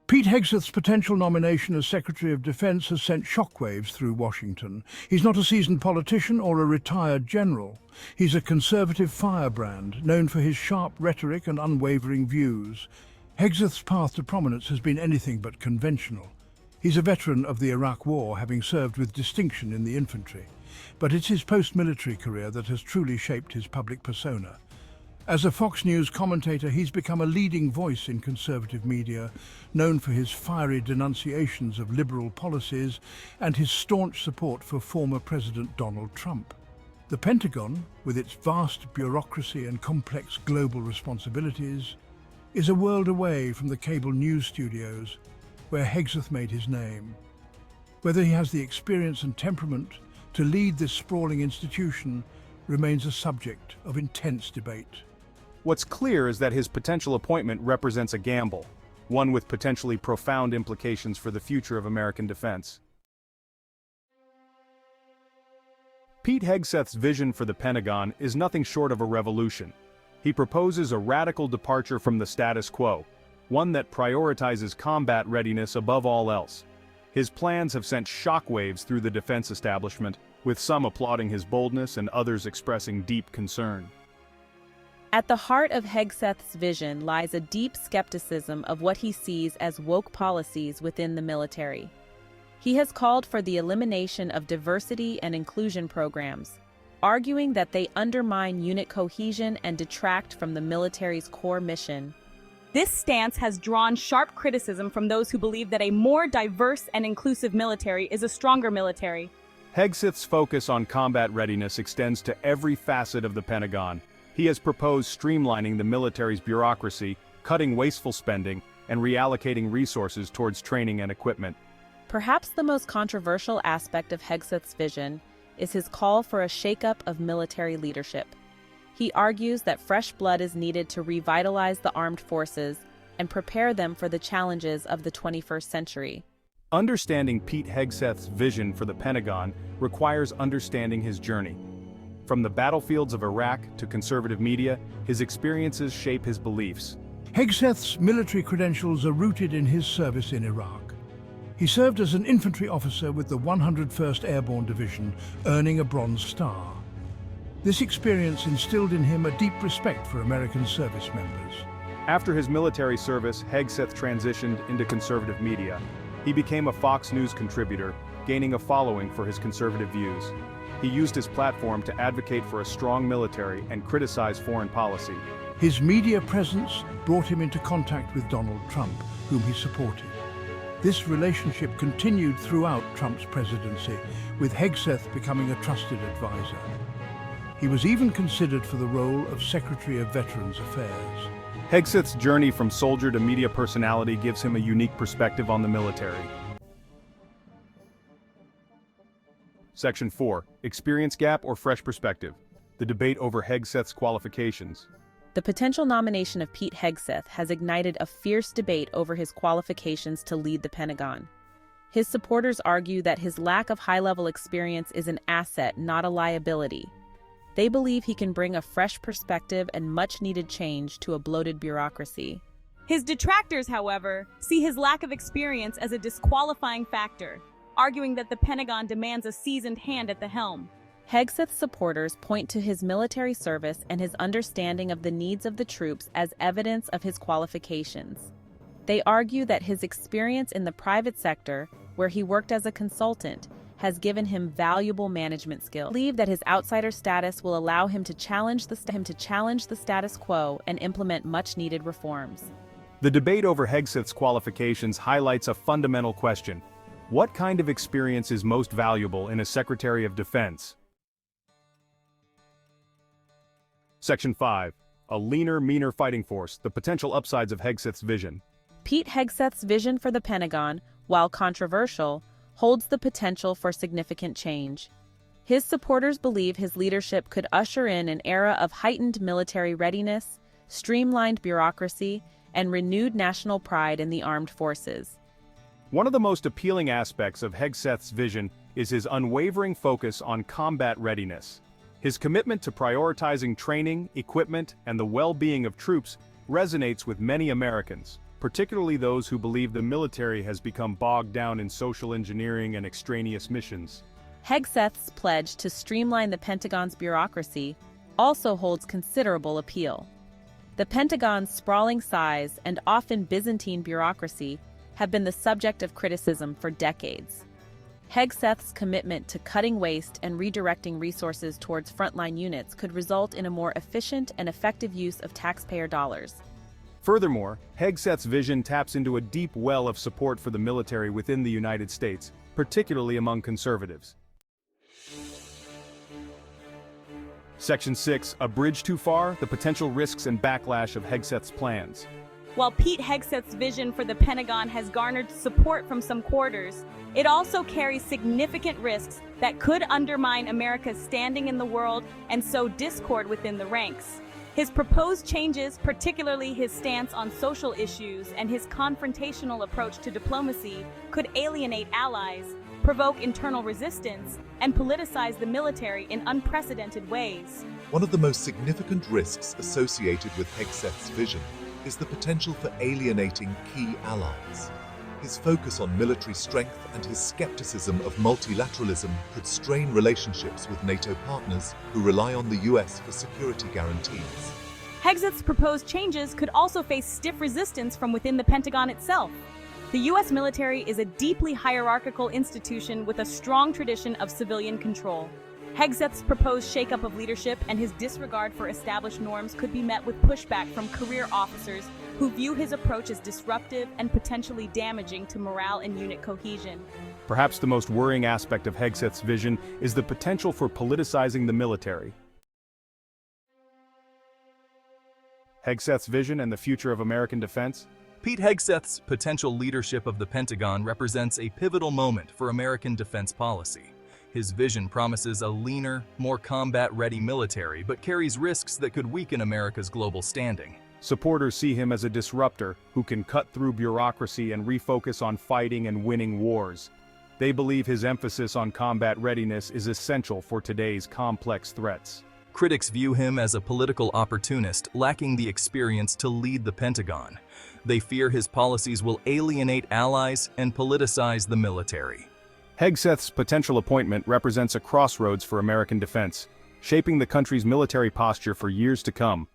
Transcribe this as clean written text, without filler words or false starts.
Pete Hegseth's potential nomination as Secretary of Defense has sent shockwaves through Washington. He's not a seasoned politician or a retired general. He's a conservative firebrand, known for his sharp rhetoric and unwavering views. Hegseth's path to prominence has been anything but conventional. He's a veteran of the Iraq War, having served with distinction in the infantry. But it's his post-military career that has truly shaped his public persona. As a Fox News commentator, he's become a leading voice in conservative media, known for his fiery denunciations of liberal policies and his staunch support for former President Donald Trump. The Pentagon, with its vast bureaucracy and complex global responsibilities, is a world away from the cable news studios where Hegseth made his name. Whether he has the experience and temperament to lead this sprawling institution remains a subject of intense debate. What's clear is that his potential appointment represents a gamble, one with potentially profound implications for the future of American defense. Pete Hegseth's vision for the Pentagon is nothing short of a revolution. He proposes a radical departure from the status quo, one that prioritizes combat readiness above all else. His plans have sent shockwaves through the defense establishment, with some applauding his boldness and others expressing deep concern. At the heart of Hegseth's vision lies a deep skepticism of what he sees as woke policies within the military. He has called for the elimination of diversity and inclusion programs, arguing that they undermine unit cohesion and detract from the military's core mission. This stance has drawn sharp criticism from those who believe that a more diverse and inclusive military is a stronger military. Hegseth's focus on combat readiness extends to every facet of the Pentagon. He has proposed streamlining the military's bureaucracy, cutting wasteful spending, and reallocating resources towards training and equipment. Perhaps the most controversial aspect of Hegseth's vision is his call for a shakeup of military leadership. He argues that fresh blood is needed to revitalize the armed forces and prepare them for the challenges of the 21st century. Understanding Pete Hegseth's vision for the Pentagon requires understanding his journey. From the battlefields of Iraq to conservative media, his experiences shape his beliefs. Hegseth's military credentials are rooted in his service in Iraq. He served as an infantry officer with the 101st Airborne Division, earning a Bronze Star. This experience instilled in him a deep respect for American service members. After his military service, Hegseth transitioned into conservative media. He became a Fox News contributor, gaining a following for his conservative views. He used his platform to advocate for a strong military and criticize foreign policy. His media presence brought him into contact with Donald Trump, whom he supported. This relationship continued throughout Trump's presidency, with Hegseth becoming a trusted advisor. He was even considered for the role of Secretary of Veterans Affairs. Hegseth's journey from soldier to media personality gives him a unique perspective on the military. Section 4. Experience gap or fresh perspective. The debate over Hegseth's qualifications. The potential nomination of Pete Hegseth has ignited a fierce debate over his qualifications to lead the Pentagon. His supporters argue that his lack of high-level experience is an asset, not a liability. They believe he can bring a fresh perspective and much-needed change to a bloated bureaucracy. His detractors, however, see his lack of experience as a disqualifying factor, arguing that the Pentagon demands a seasoned hand at the helm. Hegseth's supporters point to his military service and his understanding of the needs of the troops as evidence of his qualifications. They argue that his experience in the private sector, where he worked as a consultant, has given him valuable management skills. They believe that his outsider status will allow him to challenge the status quo and implement much-needed reforms. The debate over Hegseth's qualifications highlights a fundamental question. What kind of experience is most valuable in a Secretary of Defense? Section 5. A leaner, meaner fighting force, the potential upsides of Hegseth's vision. Pete Hegseth's vision for the Pentagon, while controversial, holds the potential for significant change. His supporters believe his leadership could usher in an era of heightened military readiness, streamlined bureaucracy, and renewed national pride in the armed forces. One of the most appealing aspects of Hegseth's vision is his unwavering focus on combat readiness. His commitment to prioritizing training, equipment, and the well-being of troops resonates with many Americans. particularly those who believe the military has become bogged down in social engineering and extraneous missions. Hegseth's pledge to streamline the Pentagon's bureaucracy also holds considerable appeal. The Pentagon's sprawling size and often Byzantine bureaucracy have been the subject of criticism for decades. Hegseth's commitment to cutting waste and redirecting resources towards frontline units could result in a more efficient and effective use of taxpayer dollars. Furthermore, Hegseth's vision taps into a deep well of support for the military within the United States, particularly among conservatives. Section 6, A Bridge Too Far, the Potential Risks and Backlash of Hegseth's Plans. While Pete Hegseth's vision for the Pentagon has garnered support from some quarters, it also carries significant risks that could undermine America's standing in the world and sow discord within the ranks. His proposed changes, particularly his stance on social issues and his confrontational approach to diplomacy, could alienate allies, provoke internal resistance, and politicize the military in unprecedented ways. One of the most significant risks associated with Hegseth's vision is the potential for alienating key allies. His focus on military strength and his skepticism of multilateralism could strain relationships with NATO partners who rely on the US for security guarantees. Hegseth's proposed changes could also face stiff resistance from within the Pentagon itself. The US military is a deeply hierarchical institution with a strong tradition of civilian control. Hegseth's proposed shakeup of leadership and his disregard for established norms could be met with pushback from career officers who view his approach as disruptive and potentially damaging to morale and unit cohesion. Perhaps the most worrying aspect of Hegseth's vision is the potential for politicizing the military. Hegseth's vision and the future of American defense? Pete Hegseth's potential leadership of the Pentagon represents a pivotal moment for American defense policy. His vision promises a leaner, more combat-ready military, but carries risks that could weaken America's global standing. Supporters see him as a disruptor who can cut through bureaucracy and refocus on fighting and winning wars. They believe his emphasis on combat readiness is essential for today's complex threats. Critics view him as a political opportunist lacking the experience to lead the Pentagon. They fear his policies will alienate allies and politicize the military. Hegseth's potential appointment represents a crossroads for American defense, shaping the country's military posture for years to come.